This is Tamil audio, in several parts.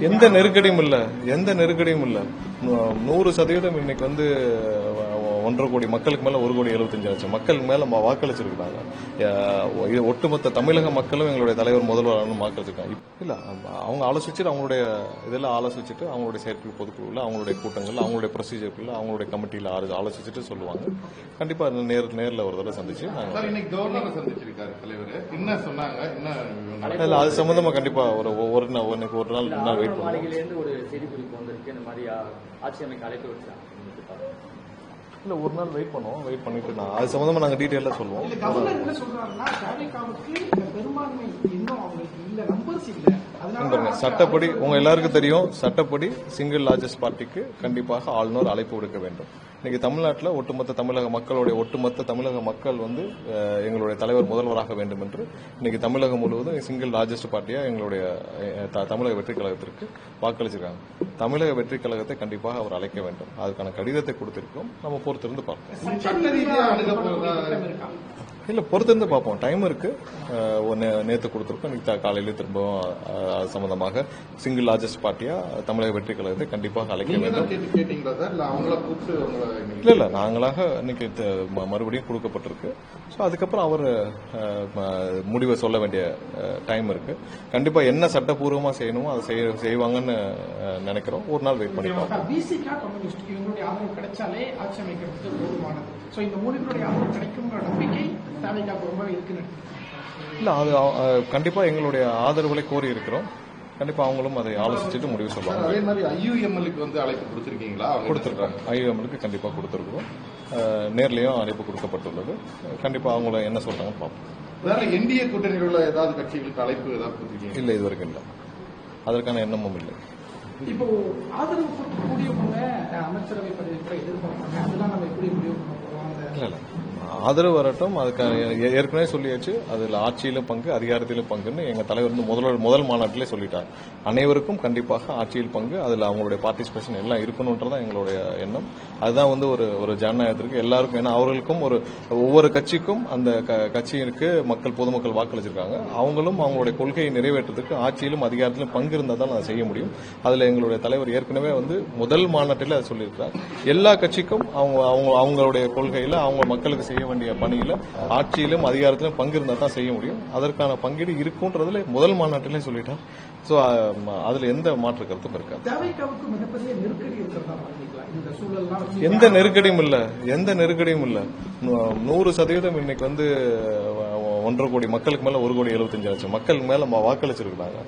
எந்த நெருக்கடியும் இல்ல 100% இன்னைக்கு வந்து 1.5 கோடி மக்களுக்கு மேல 1,75,00,000 மக்கள் மேல வாக்களிச்சிருக்காங்க. இது ஒட்டுமொத்த தமிழக மக்களும் எங்களுடைய தலைவர் முதல்வர் வாக்களிச்சிருக்காங்க. இல்ல அவங்க ஆலோசிச்சுட்டு அவங்களுடைய இதெல்லாம் ஆலோசிச்சுட்டு அவங்களுடைய செயற்குழு பொதுக்குழுல அவங்களுடைய கூட்டங்கள் அவங்களுடைய ப்ரொசீஜருக்குள்ள அவங்களுடைய கமிட்டியில ஆலோசிச்சுட்டு சொல்லுவாங்க. கண்டிப்பா நேர்ல ஒரு தடவை சந்திச்சு அது சம்பந்தமா கண்டிப்பா ஒரு நாள் வெயிட் இல்ல ஒரு நாள் வெயிட் பண்ணுவோம். வெயிட் பண்ணிட்டு அது சம்பந்தமா நாங்க டீடைலா சொல்லுவோம். சட்டப்படி உங்க எல்லாருக்கும் தெரியும், சட்டப்படி சிங்கிள் லார்ஜஸ்ட் பார்ட்டிக்கு கண்டிப்பாக ஆளுநர் அழைப்பு விடுக்க வேண்டும். இன்னைக்கு தமிழ்நாட்டில் ஒட்டுமொத்த தமிழக மக்கள் வந்து எங்களுடைய தலைவர் முதல்வராக வேண்டும் என்று இன்னைக்கு தமிழகம் முழுவதும் சிங்கிள் லார்ஜஸ்ட் பார்ட்டியா எங்களுடைய தமிழக வெற்றி கழகத்திற்கு வாக்களிச்சிருக்காங்க. தமிழக வெற்றி கழகத்தை கண்டிப்பாக அவர் அழைக்க வேண்டும். அதுக்கான கடிதத்தை கொடுத்திருக்கோம். நம்ம பொறுத்திருந்து பார்ப்போம். இல்ல பொறுத்திருந்து பார்ப்போம். டைம் இருக்கு. நேற்று கொடுத்திருக்கோம். இன்னைக்கு காலையில திரும்பவும் அது சம்பந்தமாக சிங்கிள் லார்ஜஸ்ட் பார்ட்டியா தமிழக வெற்றி கழகத்தை கண்டிப்பாக அழைக்க வேண்டும். இல்ல நாங்களாக இன்னைக்கு மறுபடியும் கொடுக்கப்பட்டிருக்கு. அதுக்கப்புறம் அவர் முடிவை சொல்ல வேண்டிய டைம் இருக்கு. கண்டிப்பா என்ன சட்டப்பூர்வமா செய்யணுமோ அதை செய்வாங்கன்னு நினைக்கிறோம். ஒரு நாள் வெயிட் பண்ணி பார்ப்போம். இல்ல அது கண்டிப்பா எங்களுடைய ஆதரவுகளை கோரி இருக்கிறோம். கண்டிப்பா அவங்களும் அதை ஆலோசிச்சுட்டு முடிவு சொல்லுவாங்க. அதே மாதிரி ஐயுஎம்எல்க்கு வந்து அழைப்பு கொடுத்திருக்கீங்களா? கொடுத்திருக்காங்க. ஐயுஎம்எல்க்கு கண்டிப்பா கொடுத்திருக்கிறோம். நேர்லயும் அழைப்பு கொடுக்கப்பட்டுள்ளது. கண்டிப்பா அவங்க என்ன சொல்றாங்கன்னு பார்ப்போம். வேற என்டிஏ கூட்டணியில் உள்ள ஏதாவது கட்சிகளுக்கு அழைப்பு ஏதாவது கொடுத்திருக்கீங்க? இல்ல இதுவரைக்கும் இல்ல. அதற்கான எண்ணமும் இல்லை. இப்போ ஆதரவு கூடியவங்க அமைச்சரவை பதவி கூட எதிர்பார்ப்பாங்க. அதெல்லாம் நம்ம எப்படி முடிவு பண்ண போறோம்? இல்ல ஆதரவு வரட்டும். அதுக்கான ஏற்கனவே சொல்லியாச்சு. அதுல ஆட்சியிலும் பங்கு அதிகாரத்திலும் பங்குன்னு எங்க தலைவர் வந்து முதல் மாநாட்டிலே சொல்லிட்டார். அனைவருக்கும் கண்டிப்பாக ஆட்சியில் பங்கு, அதுல அவங்களுடைய பார்ட்டிசிபேஷன் எல்லாம் இருக்கணும்ன்றதான் எங்களுடைய எண்ணம். அதுதான் வந்து ஒரு ஜனநாயகத்திற்கு எல்லாருக்கும். ஏன்னா அவர்களுக்கும் ஒவ்வொரு கட்சிக்கும் அந்த கட்சியிற்கு பொதுமக்கள் வாக்களிச்சிருக்காங்க. அவங்களும் அவங்களுடைய கொள்கையை நிறைவேற்றத்துக்கு ஆட்சியிலும் அதிகாரத்திலும் பங்கு இருந்தால் தான் அதை செய்ய முடியும். அதுல எங்களுடைய தலைவர் ஏற்கனவே வந்து முதல் மாநாட்டில் அதை சொல்லியிருக்கிறார். எல்லா கட்சிக்கும் அவங்களுடைய கொள்கையில அவங்க மக்களுக்கு செய்ய வேண்டிய பணியில ஆட்சியிலும் அதிகாரத்திலும் பங்கு இருந்தால் தான் செய்ய முடியும். அதற்கான பங்கீடு இருக்குன்றதுல முதல் மாநாட்டிலே சொல்லிட்டார். சோ அதுல எந்த மாற்று கருத்தும் இருக்காது. எந்த நெருக்கடியும் இல்ல 100% இன்னைக்கு வந்து 1.5 கோடி மக்களுக்கு மேல 1,75,00,000 மக்கள் மேல வாக்களிச்சிருக்காங்க.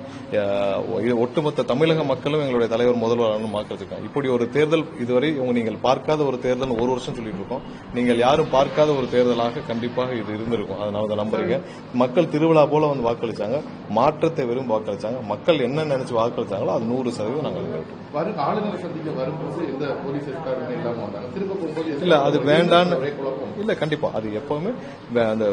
இது ஒட்டுமொத்த தமிழக மக்களும் எங்களுடைய தலைவர் முதல்வர் வாக்களிச்சிருக்காங்க. இப்படி ஒரு தேர்தல் இதுவரை நீங்கள் பார்க்காத ஒரு தேர்தல் ஒரு வருஷம் சொல்லிட்டு இருக்கோம். நீங்கள் யாரும் பார்க்காத ஒரு தேர்தலாக கண்டிப்பாக இது இருந்திருக்கும். அதனால அதை நம்புறீங்க. மக்கள் திருவிழா போல வந்து வாக்களிச்சாங்க. மாற்றத்தை விரும்பி வாக்களிச்சாங்க. மக்கள் என்ன நினைச்சு வாக்களிச்சாங்களோ அது 100% நாங்கள் ஆளுநர் சந்திக்க வரும்போது எந்த போலீஸ் இல்லாம வந்தாங்க. இல்ல அது வேண்டான்னு இல்ல. கண்டிப்பா அது எப்பவுமே அந்த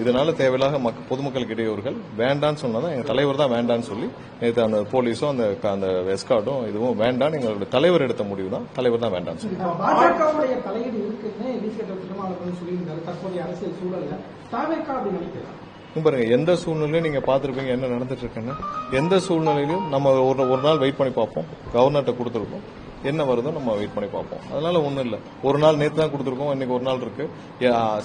இதனால தேவையில்லாத பொதுமக்களுக்கு இடையூறுகள் வேண்டான்னு சொன்னதான் எங்க தலைவர் தான் வேண்டான்னு சொல்லி நேற்று அந்த போலீஸும் அந்த எஸ்கார்டும் இதுவும் வேண்டான்னு எங்களுடைய தலைவர் எடுத்த முடிவு தான். தலைவர் தான் வேண்டான்னு சொல்லி பாருங்க. எந்த சூழ்நிலையும் நீங்க பாத்துருப்பீங்க என்ன நடந்துட்டு இருக்குன்னு. எந்த சூழ்நிலையிலும் நம்ம ஒரு நாள் வெயிட் பண்ணி பார்ப்போம். கவர்னர்கிட்ட கொடுத்துருக்கோம். என்ன வருதோ நம்ம வெயிட் பண்ணி பார்ப்போம். அதனால ஒண்ணும் இல்ல. ஒரு நாள் நேற்று தான் கொடுத்துருக்கோம். இன்னைக்கு ஒரு நாள் இருக்கு.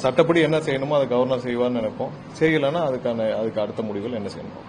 சட்டப்படி என்ன செய்யணுமோ அதை கவர்னர் செய்வார்னு நினைப்போம். செய்யலன்னா அதுக்கு அடுத்த முடிவுகள் என்ன செய்யணும்.